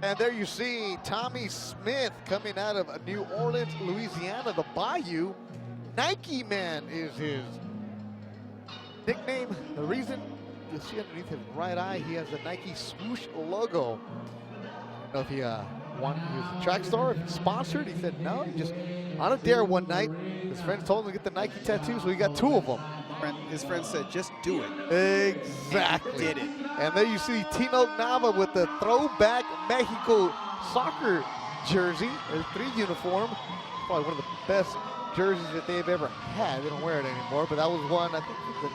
And there you see Tommy Smith coming out of New Orleans, Louisiana, the Bayou. Nike Man is his nickname. The reason, you'll see underneath his right eye, he has the Nike swoosh logo. I don't know if he wanted to use a track star, if he sponsored. He said no, he just on a dare one night. His friends told him to get the Nike tattoo, so he got 2 of them. His friend said, just do it. Exactly. And he did it. And there you see Tenochtitlan NAVA with the throwback Mexico soccer jersey, their 3 uniform. Probably one of the best jerseys that they've ever had. They don't wear it anymore, but that was one, I think, the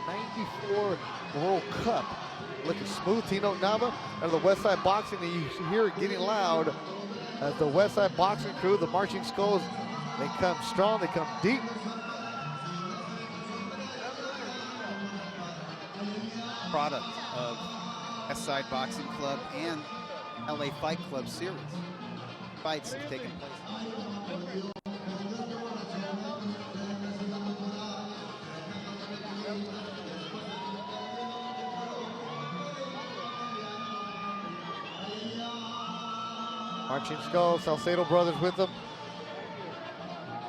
'94 World Cup. Looking smooth, Tenochtitlan NAVA out of the West Side Boxing, and you hear it getting loud as the West Side Boxing crew, the Marching Skulls, they come strong, they come deep. Product of West Side Boxing Club and LA Fight Club series. Fights have taken place. Marching Skulls, Salcedo brothers with them.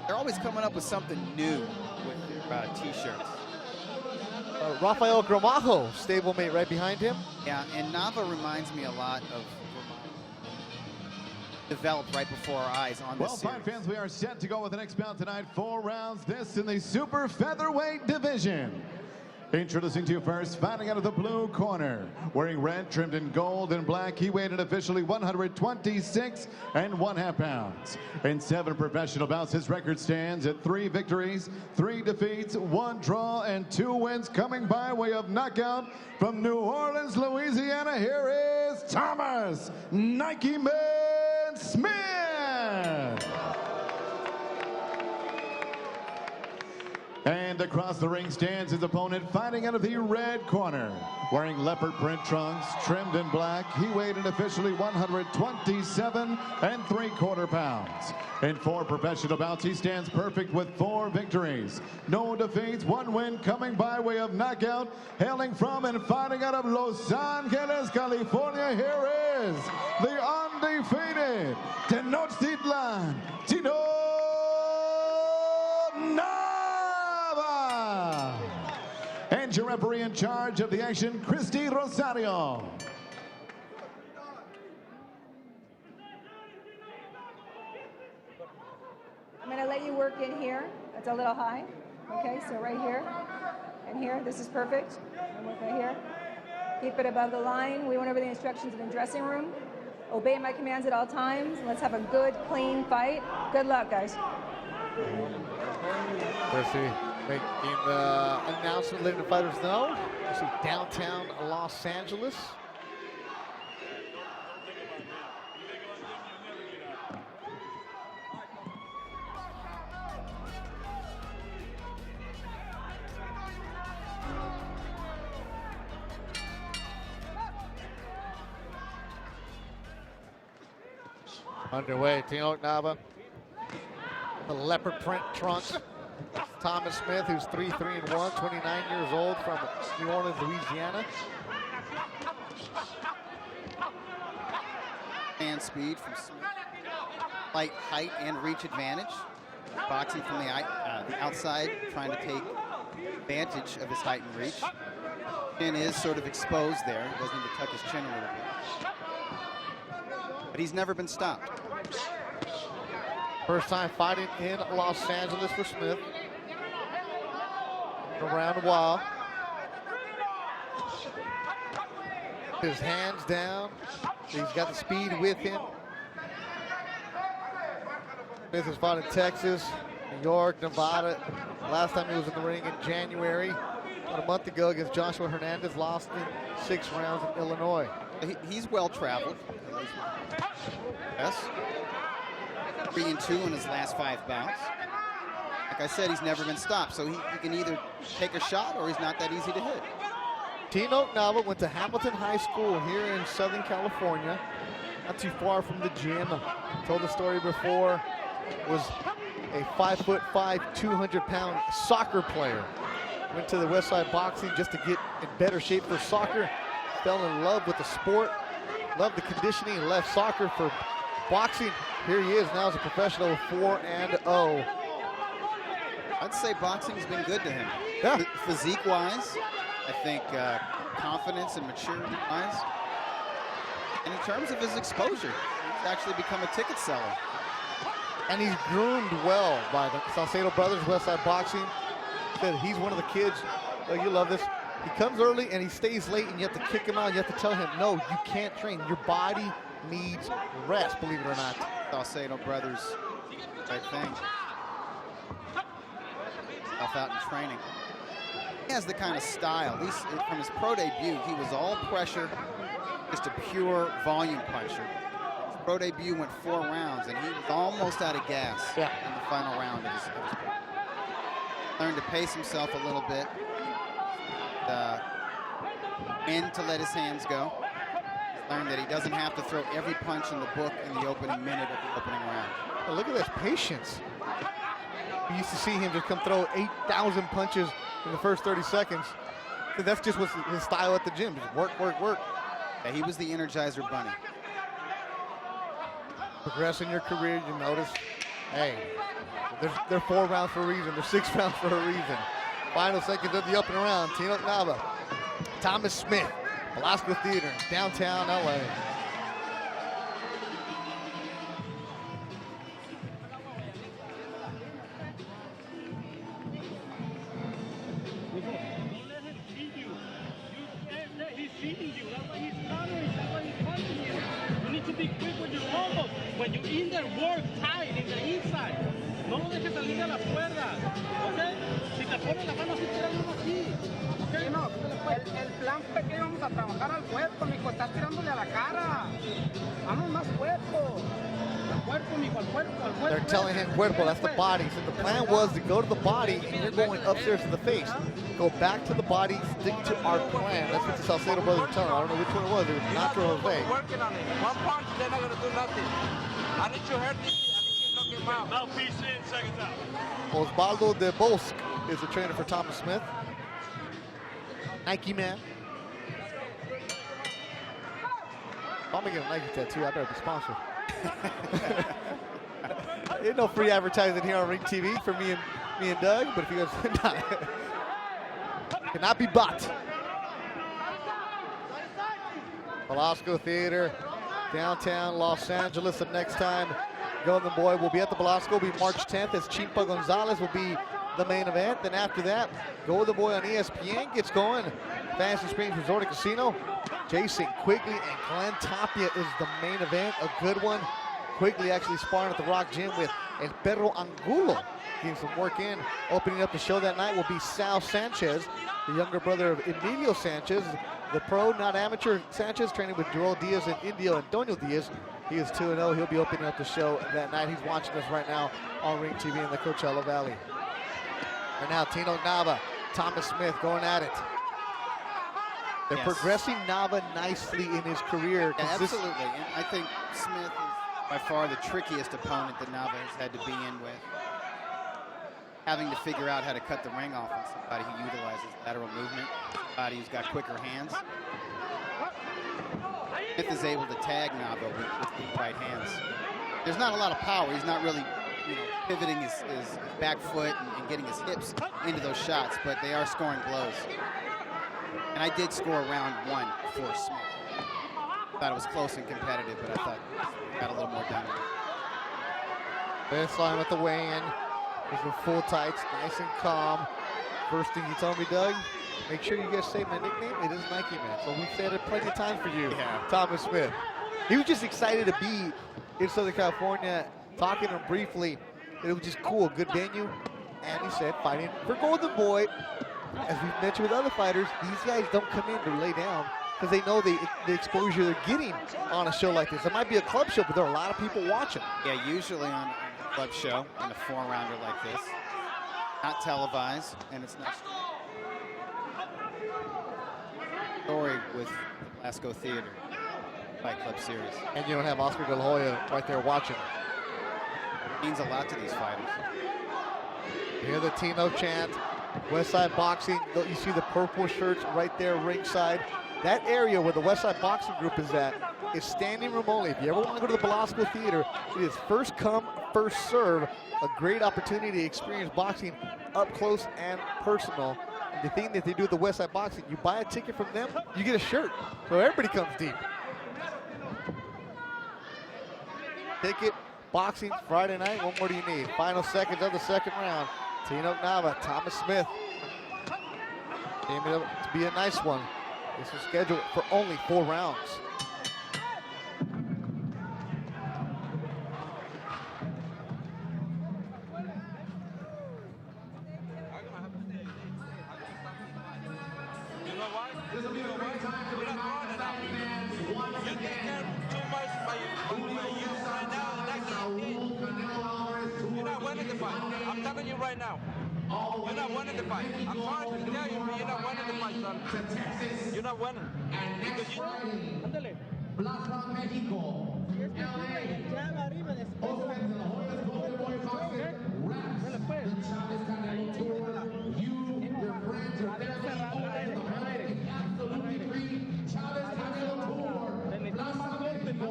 They're always coming up with something new with their t-shirts. Rafael Gramajo, stablemate right behind him. Yeah, and NAVA reminds me a lot of developed right before our eyes on this series. Well, fight fans, we are set to go with the next bout tonight. 4 rounds, this in the super featherweight division. Introducing to you first, fighting out of the blue corner, wearing red trimmed in gold and black. He weighed in officially 126.5 pounds. In 7 professional bouts, his record stands at 3 victories, 3 defeats, 1 draw, and 2 wins, coming by way of knockout from New Orleans, Louisiana. Here is Thomas Nike Man Smith. And across the ring stands his opponent, fighting out of the red corner, wearing leopard print trunks, trimmed in black. He weighed in officially 127.75 pounds. In 4 professional bouts, he stands perfect with 4 victories, no defeats, 1 win, coming by way of knockout, hailing from and fighting out of Los Angeles, California. Here is the undefeated Tenochtitlan and your referee in charge of the action, Christy Rosario. I'm going to let you work in here. That's a little high. Okay, so right here and here. This is perfect. And work right here. Keep it above the line. We went over the instructions in the dressing room. Obey my commands at all times. Let's have a good, clean fight. Good luck, guys. Christy making the announcement, letting the fighters know. This is downtown Los Angeles. Underway, Tenochtitlan NAVA. The leopard print trunks. Thomas Smith, who's 3-3-1, 29 years old, from New Orleans, Louisiana. And speed from Smith. Light height and reach advantage. Boxing from the outside, trying to take advantage of his height and reach. Chin is sort of exposed there. He doesn't need to tuck his chin a little bit. But he's never been stopped. First time fighting in Los Angeles for Smith. Around a while. His hands down. He's got the speed with him. Smith has fought in Texas, New York, Nevada. Last time he was in the ring in January. About a month ago against Joshua Hernandez, lost in 6 rounds in Illinois. He's well traveled. Yes. 3-2 in his last 5 bouts. Like I said, he's never been stopped, so he can either take a shot or he's not that easy to hit. Tenochtitlan NAVA went to Hamilton High School here in Southern California, not too far from the gym. Told the story before, was a 5'5", 200-pound soccer player. Went to the West Side Boxing just to get in better shape for soccer. Fell in love with the sport. love the conditioning. He left soccer for boxing. Here he is now as a professional, 4-0. I'd say boxing's been good to him. Yeah. Physique-wise, I think confidence and maturity-wise. And in terms of his exposure, he's actually become a ticket seller. And he's groomed well by the Salcedo brothers, Westside Boxing. Said he's one of the kids, oh, you love this. He comes early and he stays late, and you have to kick him out. You have to tell him, no, you can't train. Your body needs rest, believe it or not. Salcedo brothers, right thing. Stuff out in training. He has the kind of style, at least from his pro debut, he was all pressure, just a pure volume puncher. His pro debut went 4 rounds, and he was almost out of gas in the final round of his learned to pace himself a little bit, and to let his hands go. He's learned that he doesn't have to throw every punch in the book in the opening minute of the opening round. Well, look at this patience. We used to see him just come throw 8,000 punches in the first 30 seconds. So that's just what's his style at the gym. Just work, work, work. Yeah, he was the Energizer Bunny. Progress in your career, you notice, hey, they're 4 rounds for a reason. They're 6 rounds for a reason. Final seconds of the opening round. Tenochtitlan NAVA, Thomas Smith, Velasco Theater, downtown LA. When you in there, work tight in the inside. No lo dejes salir a las cuerdas. ¿Ok? Si te pones la mano así, tirando así. ¿Ok? No, el plan fue que íbamos a trabajar al cuerpo, mijo. Estás tirándole a la cara. Vamos más cuerpo. Al cuerpo, mijo, al cuerpo, al cuerpo. They're telling him cuerpo, that's the body. So the plan was to go to the body, and you're going upstairs to the face. Go back to the body, stick to our plan. That's what the Salcedo brothers are telling him. I don't know which one it was. It was Nacho or Jose. Working on it. One punch, they're not going to do nothing. I need you hurt this. I need you knock him out. Mouthpiece in, seconds out. Osvaldo de Bosque is the trainer for Thomas Smith. Nike man. If I'm gonna get a Nike tattoo, I better be sponsored. Ain't no free advertising here on Ring TV for me and Doug, but if you guys cannot be bought. Velasco Theater, downtown Los Angeles. The next time Golden Boy will be at the Velasco will be March 10th, as Chimpa Gonzalez will be the main event. Then after that, Golden Boy on ESPN gets going. Fantasy Springs Resort and Casino. Jason Quigley and Glenn Tapia is the main event, a good one. Quigley actually sparring at the Rock Gym with El Perro Angulo, getting some work in. Opening up the show that night will be Sal Sanchez, the younger brother of Emilio Sanchez, the pro, not amateur Sanchez, training with Joel Diaz and Indio Antonio Diaz. He is 2-0. He'll be opening up the show that night. He's watching us right now on Ring TV in the Coachella Valley. And now Tenochtitlan NAVA, Thomas Smith going at it. They're progressing NAVA nicely in his career. Yeah, absolutely. And I think Smith is by far the trickiest opponent that NAVA has had to be in with. Having to figure out how to cut the ring off on somebody who utilizes lateral movement, somebody who's got quicker hands. Smith is able to tag NAVA with the right hands. There's not a lot of power. He's not really, pivoting his back foot and getting his hips into those shots, but they are scoring blows. And I did score round 1 for Smith. Thought it was close and competitive, but I thought got a little more done. Baseline at the weigh-in. He's in full tights, nice and calm. First thing you told me, Doug, make sure you guys say my nickname. It is Nike Man. So we've said it plenty of times for you, Thomas Smith. He was just excited to be in Southern California, talking to him briefly. It was just cool, good venue. And he said, fighting for Golden Boy. As we've mentioned with other fighters, these guys don't come in to lay down because they know the exposure they're getting on a show like this. It might be a club show, but there are a lot of people watching. Yeah, usually on a club show in a 4-rounder like this, not televised, and it's not story with the Velasco Theater Fight Club Series. And you don't have Oscar De La Hoya right there watching. It means a lot to these fighters. You hear the Tino chant. Westside Boxing, you see the purple shirts right there ringside. that area where the Westside Boxing Group is at is standing room only. If you ever want to go to the Belasco Theater, it is first come, first serve. A great opportunity to experience boxing up close and personal. And the thing that they do at the Westside Boxing, you buy a ticket from them, you get a shirt. So everybody comes deep. Ticket, boxing, Friday night. What more do you need? Final seconds of the second round. Tenoch Nava, Thomas Smith. Game it up to be a nice one. This is scheduled for only 4 rounds. I'm telling you right now. You're not winning the fight. I'm sorry to tell you, but you're not winning the fight, son. You're not winning. Because you... Plaza México. Opens the Hoyas Golden Boy Boxing. Wraps the Chavez Canelo Tour. You, your friends, your family, all in the holiday. Absolutely free Chavez Canelo Tour. Plaza México.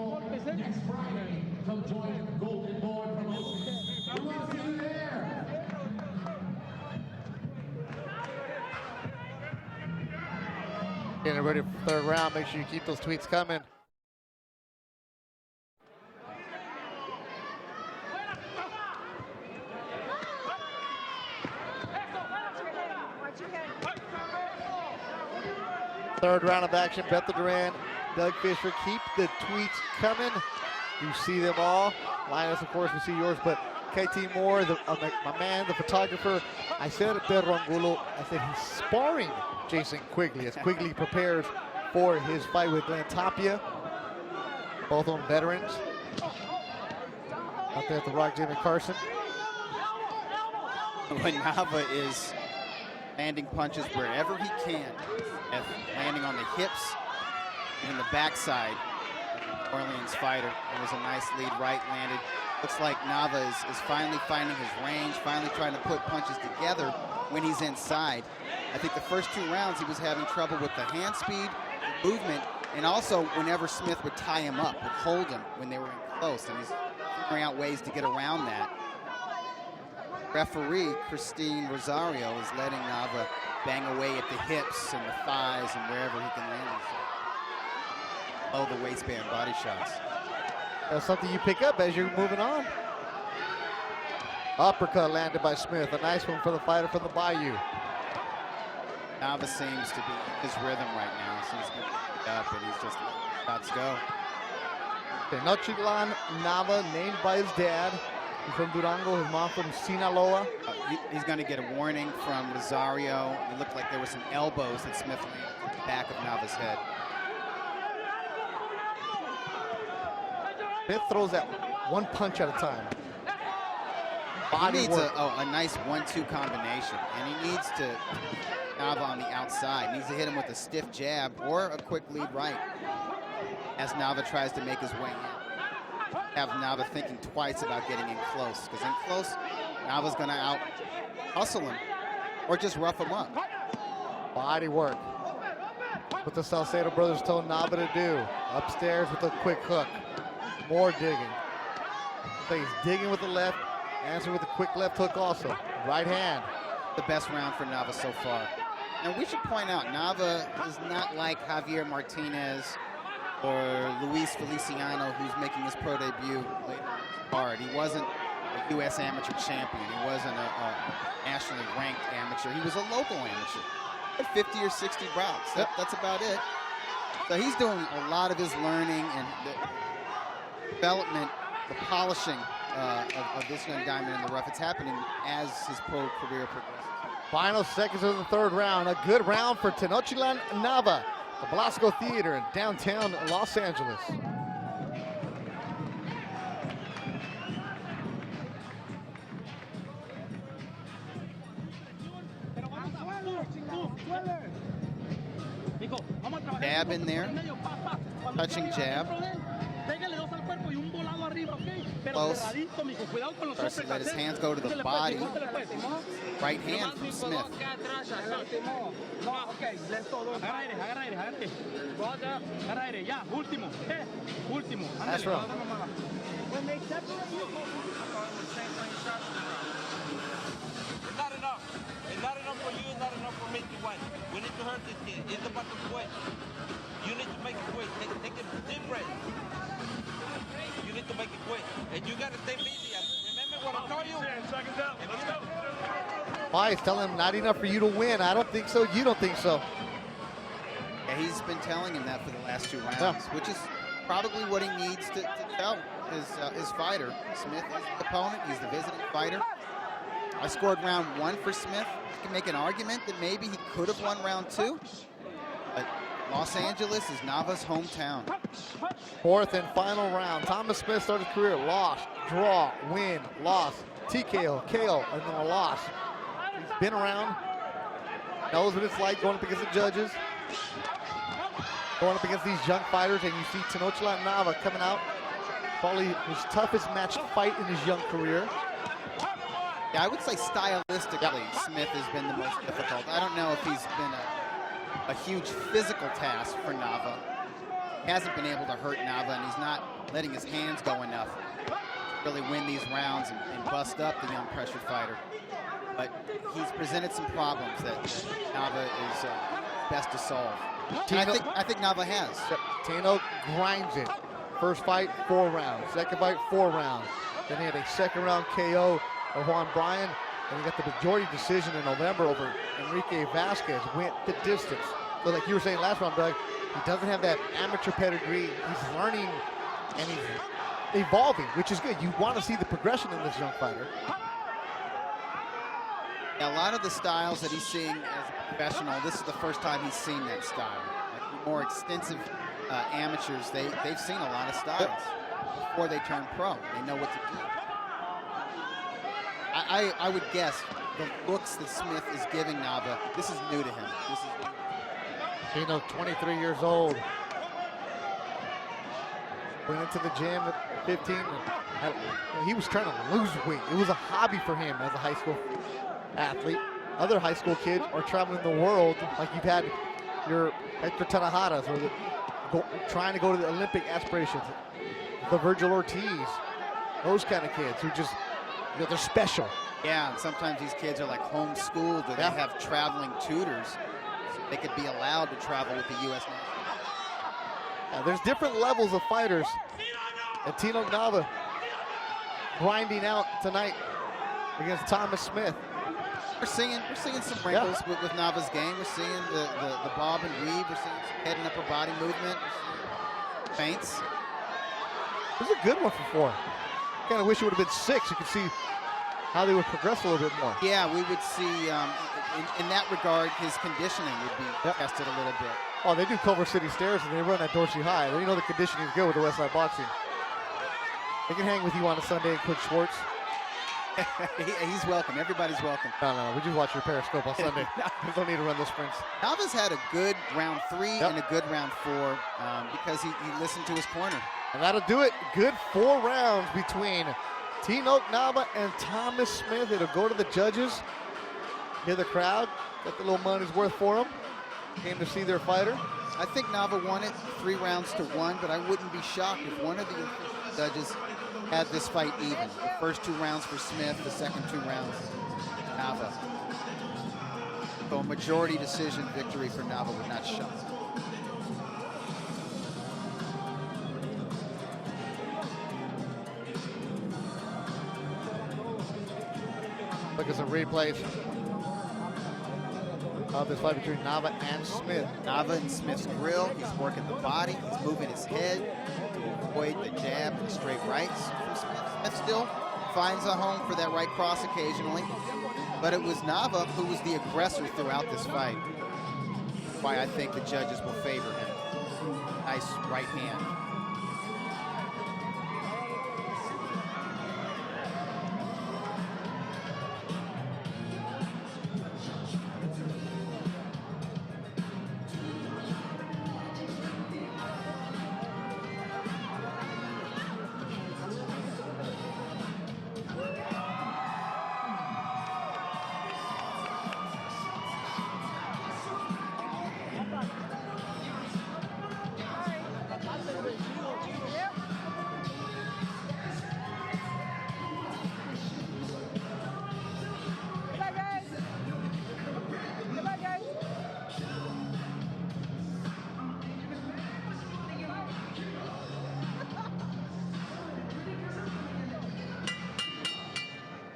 Next Friday. Come join Golden Boy Promotions. We will see you there. Getting ready for the third round. Make sure you keep those tweets coming. Third round of action. Bethel Duran, Doug Fisher. Keep the tweets coming. You see them all. Linus, of course, we see yours, but KT Moore, my man, the photographer. I said at Pedro Angulo, I said he's sparring Jason Quigley as Quigley prepares for his fight with Glenn Tapia. Both on veterans. Out there at the Rock, Jimmy Carson. When Nava is landing punches wherever he can, landing on the hips, even the backside. Orleans fighter. It was a nice lead right landed. Looks like Nava is finally finding his range, finally trying to put punches together when he's inside. I think the first 2 rounds he was having trouble with the hand speed, the movement, and also whenever Smith would tie him up, would hold him when they were in close, and he's figuring out ways to get around that. Referee Christine Rosario is letting Nava bang away at the hips and the thighs and wherever he can land himself. Oh, the waistband body shots. That's something you pick up as you're moving on. Uppercut landed by Smith. A nice one for the fighter from the Bayou. Nava seems to be in his rhythm right now. Seems to be up and he's just letting shots go. Tenochtitlan Nava, named by his dad. He's from Durango, his mom from Sinaloa. He's going to get a warning from Rosario. It looked like there were some elbows that Smith landed at the back of Nava's head. Smith throws that one punch at a time. He needs a nice 1-2 combination, and he needs to Nava on the outside. He needs to hit him with a stiff jab or a quick lead right as Nava tries to make his way in. Have Nava thinking twice about getting in close, because in close, Nava's going to out-hustle him or just rough him up. Body work. What the Salcedo brothers told Nava to do. Upstairs with a quick hook. More digging. So he's digging with the left, answer with a quick left hook also. Right hand. The best round for Nava so far. And we should point out, Nava is not like Javier Martinez or Luis Feliciano, who's making his pro debut later in his card. He wasn't a U.S. amateur champion. He wasn't a nationally ranked amateur. He was a local amateur. At 50 or 60 bouts. That's about it. So he's doing a lot of his learning and the development, the polishing of this young diamond in the rough. It's happening as his pro career progresses. Final seconds of the third round. A good round for Tenochtitlan Nava, the Belasco Theater in downtown Los Angeles. Jab in there, touching jab. close. Starts to let his hands go to the body. Right hand from Smith. That's wrong. It's not enough. It's not enough for you. It's not enough for me to win. We need to hurt this kid. It's about to quit. You need to make it quit. Take a deep breath. You need to make it quit. And you got to stay busy. Remember what I told you? 10 seconds out. Let's go. Why? He's telling him not enough for you to win. I don't think so. You don't think so. Yeah, he's been telling him that for the last 2 rounds, which is probably what he needs to tell his fighter. Smith is the opponent. He's the visiting fighter. I scored round 1 for Smith. You can make an argument that maybe he could have won round 2. But Los Angeles is Nava's hometown. 4th and final round. Thomas Smith started his career lost, draw, win, loss, TKO, KO, and then a loss. He's been around, knows what it's like going up against the judges, going up against these young fighters, and you see Tenochtitlan Nava coming out, probably his toughest match fight in his young career. Yeah, I would say stylistically, Smith has been the most difficult. I don't know if he's been a huge physical task for Nava. He hasn't been able to hurt Nava, and he's not letting his hands go enough to really win these rounds and bust up the young pressured fighter. But he's presented some problems that Nava is best to solve. And I think Nava has. Teno grinds it. First fight, 4 rounds. Second fight, 4 rounds. Then he had a second round KO of Juan Bryan. And he got the majority decision in November over Enrique Vasquez. Went the distance. So like you were saying last round, Doug, he doesn't have that amateur pedigree. He's learning and he's evolving, which is good. You want to see the progression in this young fighter. Now, a lot of the styles that he's seeing as a professional, this is the first time he's seen that style. Like more extensive amateurs, they've seen a lot of styles before they turn pro. They know what to do. I would guess the looks that Smith is giving Nava, this is new to him. This is new. Teno, 23 years old. Went into the gym at 15. He was trying to lose weight. It was a hobby for him as a high school athlete. Other high school kids are traveling the world, like you've had your Hector Tanahadas, or trying to go to the Olympic aspirations. The Virgil Ortiz, those kind of kids who just, they're special. Yeah, and sometimes these kids are like homeschooled, or they have traveling tutors, so they could be allowed to travel with the U.S. national. There's different levels of fighters, and Teno Nava grinding out tonight against Thomas Smith. We're seeing some wrinkles with Nava's game. We're seeing the bob and weave. We're seeing some head and upper body movement. We're seeing feints. This is a good one for 4. Kind of wish it would have been 6. You could see how they would progress a little bit more. Yeah, we would see, in that regard, his conditioning would be tested a little bit. Oh, they do Culver City Stairs, and they run at Dorsey High. They know the conditioning is good with the Westside Boxing. They can hang with you on a Sunday in Coach Schwartz. He's welcome. Everybody's welcome. No, we just watch your Periscope on Sunday. We don't need to run those sprints. Nava's had a good round 3 and a good round 4 because he listened to his corner. And that'll do it. Good 4 rounds between Teno Nava and Thomas Smith. It'll go to the judges. Hear the crowd. Got the little money's worth for them. Came to see their fighter. I think Nava won it 3 rounds to 1, but I wouldn't be shocked if one of the judges had this fight even. The first 2 rounds for Smith, the second 2 rounds Nava. So a majority decision victory for Nava would not shock. Look at some replays of this fight between Nava and Smith. Nava and Smith's grill. He's working the body. He's moving his head to avoid the jab and straight rights from Smith. Smith still finds a home for that right cross occasionally. But it was Nava who was the aggressor throughout this fight. Why I think the judges will favor him. Nice right hand.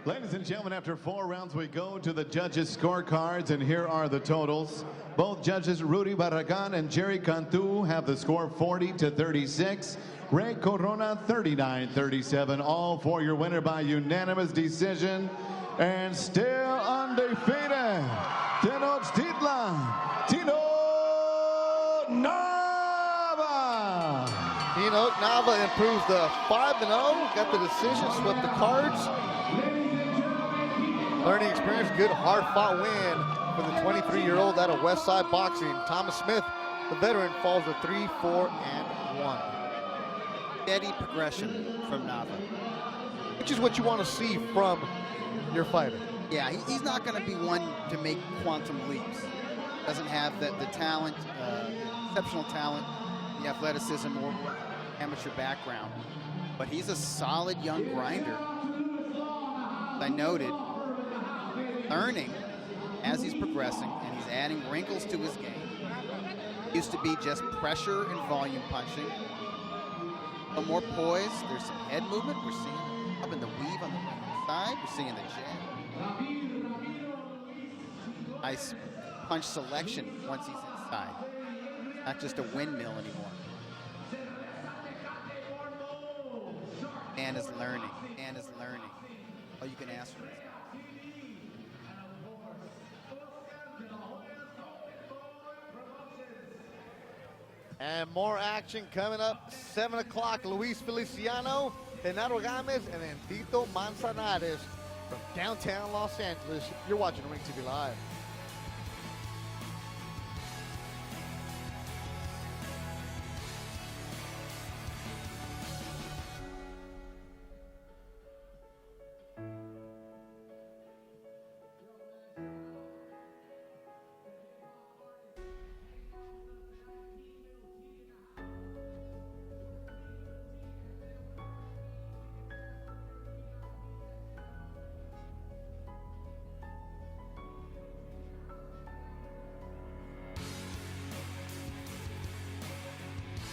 Ladies and gentlemen, after 4 rounds, we go to the judges' scorecards, and here are the totals. Both judges, Rudy Barragan and Jerry Cantu, have the score 40-36. Ray Corona, 39-37. All for your winner by unanimous decision. And still undefeated, Tenochtitlan, NAVA. NAVA improves the 5-0, got the decision, swept the cards. Learning experience, good hard-fought win for the 23-year-old out of Westside Boxing. Thomas Smith, the veteran, falls to 3-4-1. Steady progression from NAVA. Which is what you want to see from your fighter. Yeah, he's not going to be one to make quantum leaps. Doesn't have the talent, exceptional talent, the athleticism, or amateur background. But he's a solid young grinder. As I noted, learning as he's progressing, and he's adding wrinkles to his game. Used to be just pressure and volume punching. But more poise. There's some head movement. We're seeing up in the weave on the right side. We're seeing the jab. Nice punch selection once he's inside. Not just a windmill anymore. Man is learning. Man is learning. All you can ask for is And more action coming up, 7 o'clock. Luis Feliciano, Renato Gomez, and then Tito Manzanares from downtown Los Angeles. You're watching Ring TV Live.